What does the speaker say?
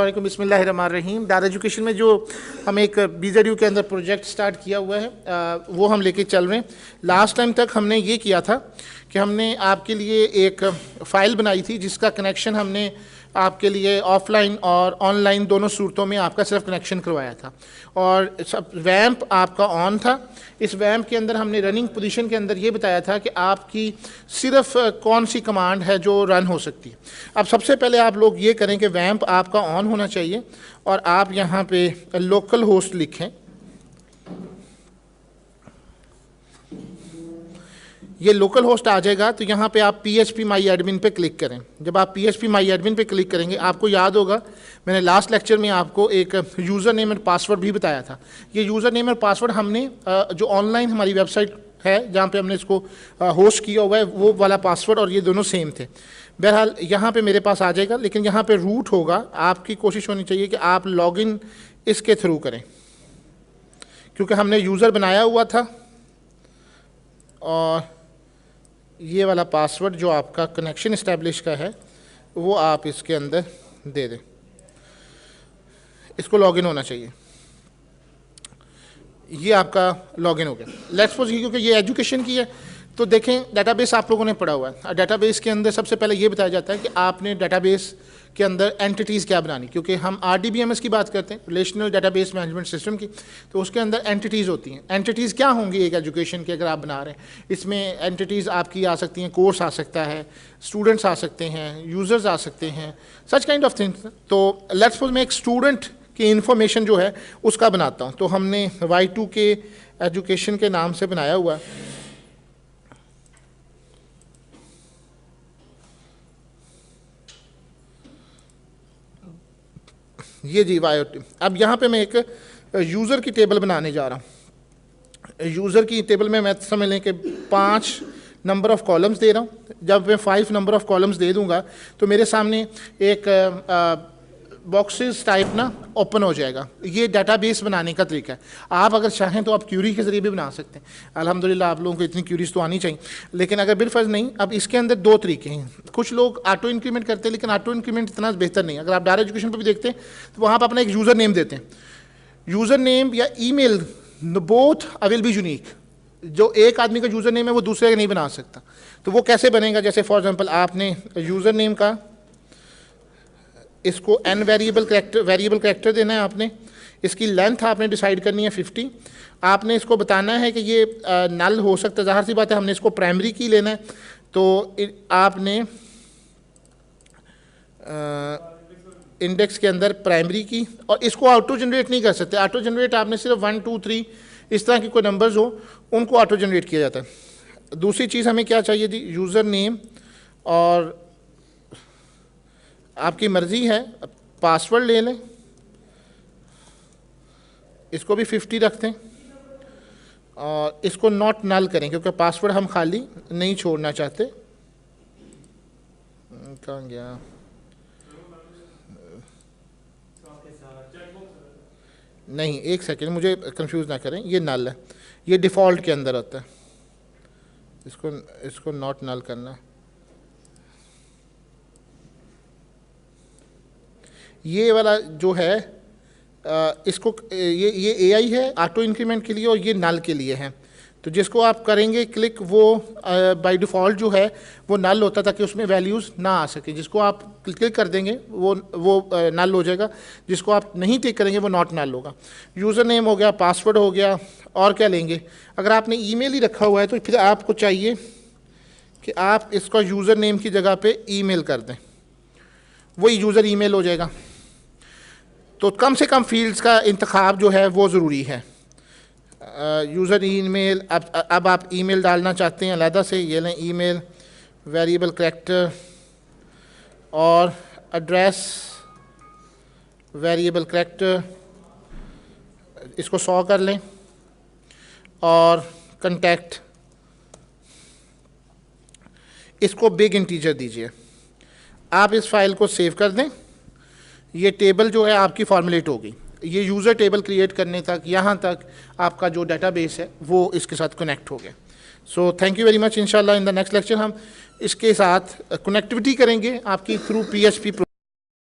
बिस्मिल्लाहिर्रहमानिर्रहीम। दार एजुकेशन में जो हम एक BZU के अंदर प्रोजेक्ट स्टार्ट किया हुआ है वो हम लेके चल रहे हैं। लास्ट टाइम तक हमने ये किया था कि हमने आपके लिए एक फ़ाइल बनाई थी जिसका कनेक्शन हमने आपके लिए ऑफलाइन और ऑनलाइन दोनों सूरतों में आपका सिर्फ कनेक्शन करवाया था और सब वैम्प आपका ऑन था। इस वैम्प के अंदर हमने रनिंग पोजीशन के अंदर ये बताया था कि आपकी सिर्फ कौन सी कमांड है जो रन हो सकती है। अब सबसे पहले आप लोग ये करें कि वैम्प आपका ऑन होना चाहिए और आप यहाँ पे लोकल होस्ट लिखें। ये लोकल होस्ट आ जाएगा तो यहाँ पे आप PHP माई एडमिन पे क्लिक करें। जब आप PHP माई एडमिन पे क्लिक करेंगे, आपको याद होगा मैंने लास्ट लेक्चर में आपको एक यूज़र नेम एंड पासवर्ड भी बताया था। ये यूज़र नेम एंड पासवर्ड हमने जो ऑनलाइन हमारी वेबसाइट है जहाँ पे हमने इसको होस्ट किया हुआ है वो वाला पासवर्ड और ये दोनों सेम थे। बहरहाल यहाँ पे मेरे पास आ जाएगा, लेकिन यहाँ पे रूट होगा। आपकी कोशिश होनी चाहिए कि आप लॉगिन इसके थ्रू करें, क्योंकि हमने यूज़र बनाया हुआ था और ये वाला पासवर्ड जो आपका कनेक्शन इस्टेब्लिश का है वो आप इसके अंदर दे दें। इसको लॉगिन होना चाहिए। ये आपका लॉगिन हो गया। लेट्स सपोज क्योंकि ये एजुकेशन की है तो देखें डेटाबेस आप लोगों ने पढ़ा हुआ है। डेटाबेस के अंदर सबसे पहले ये बताया जाता है कि आपने डेटाबेस के अंदर एंटिटीज़ क्या बनानी, क्योंकि हम RDBMS की बात करते हैं, रिलेशनल डेटाबेस मैनेजमेंट सिस्टम की, तो उसके अंदर एंटिटीज़ होती हैं। एंटिटीज़ क्या होंगी एक एजुकेशन की अगर आप बना रहे हैं? इसमें एंटिटीज़ आपकी आ सकती हैं, कोर्स आ सकता है, स्टूडेंट्स आ सकते हैं, यूज़र्स आ सकते हैं, सच काइंड ऑफ थिंग्स। तो लेट्स सपोज मैं एक स्टूडेंट की इन्फॉर्मेशन जो है उसका बनाता हूँ। तो हमने Y2K एजुकेशन के नाम से बनाया हुआ है। ये जी YOT। अब यहाँ पे मैं एक यूज़र की टेबल बनाने जा रहा हूँ। यूज़र की टेबल में मैं समझ लें कि 5 नंबर ऑफ़ कॉलम्स दे रहा हूँ। जब मैं 5 नंबर ऑफ़ कॉलम्स दे दूँगा तो मेरे सामने एक बॉक्सेस टाइप ना ओपन हो जाएगा। ये डाटाबेस बनाने का तरीका है। आप अगर चाहें तो आप क्यूरी के ज़रिए भी बना सकते हैं। अल्हम्दुलिल्लाह आप लोगों को इतनी क्यूरीज तो आनी चाहिए, लेकिन अगर बिलफर्ज नहीं। अब इसके अंदर 2 तरीके हैं। कुछ लोग ऑटो इंक्रीमेंट करते हैं, लेकिन ऑटो इंक्रीमेंट इतना बेहतर नहीं है। अगर आप डायरेक्ट एजुकेशन पर भी देखते हैं तो वहाँ पर अपना एक यूज़र नेम देते हैं। यूज़र नेम या email both will be unique. जो एक आदमी का यूज़र नेम है वो दूसरे का नहीं बना सकता। तो वो कैसे बनेगा? जैसे फॉर एग्जाम्पल आपने यूज़र नेम का इसको n वेरिएबल करेक्टर देना है आपने। इसकी लेंथ आपने डिसाइड करनी है 50। आपने इसको बताना है कि ये नल हो सकता है। ज़ाहिर सी बात है हमने इसको प्राइमरी की लेना है, तो आपने इंडेक्स के अंदर प्राइमरी की, और इसको ऑटो जनरेट नहीं कर सकते। ऑटो जनरेट आपने सिर्फ 1 2 3 इस तरह की कोई नंबर्स हो उनको ऑटो जनरेट किया जाता है। दूसरी चीज़ हमें क्या चाहिए थी? यूज़र नेम, और आपकी मर्ज़ी है पासवर्ड ले लें, इसको भी 50 रख दें और इसको नॉट नल करें क्योंकि पासवर्ड हम खाली नहीं छोड़ना चाहते। कहाँ गया? नहीं, एक सेकेंड, मुझे कंफ्यूज ना करें। ये नल है, ये डिफ़ॉल्ट के अंदर आता है। इसको नॉट नल करना है। ये वाला जो है इसको ये AI है ऑटो इंक्रीमेंट के लिए और ये नल के लिए है। तो जिसको आप करेंगे क्लिक वो बाय डिफ़ॉल्ट जो है वो नल होता है ताकि उसमें वैल्यूज़ ना आ सके। जिसको आप क्लिक कर देंगे वो नल हो जाएगा, जिसको आप नहीं क्लिक करेंगे वो नॉट नल होगा। यूज़र नेम हो गया, पासवर्ड हो गया, और क्या लेंगे? अगर आपने ईमेल ही रखा हुआ है तो फिर आपको चाहिए कि आप इसको यूज़र नेम की जगह पर ईमेल कर दें, वही यूज़र ईमेल हो जाएगा। तो कम से कम फील्ड्स का इंतखाब जो है वो ज़रूरी है। यूज़र ईमेल, अब आप ईमेल डालना चाहते हैं अलहदा से, ये लें ईमेल वेरिएबल करैक्टर, और एड्रेस वेरिएबल करैक्टर, इसको 100 कर लें, और कंटेक्ट इसको बिग इंटीजर दीजिए। आप इस फाइल को सेव कर दें। ये टेबल जो है आपकी फॉर्मुलेट होगी। ये यूज़र टेबल क्रिएट करने तक, यहाँ तक आपका जो डेटाबेस है वो इसके साथ कनेक्ट हो गया। So thank you very much. इंशाल्लाह इन द नेक्स्ट लेक्चर हम इसके साथ कनेक्टिविटी करेंगे आपकी थ्रू PHP।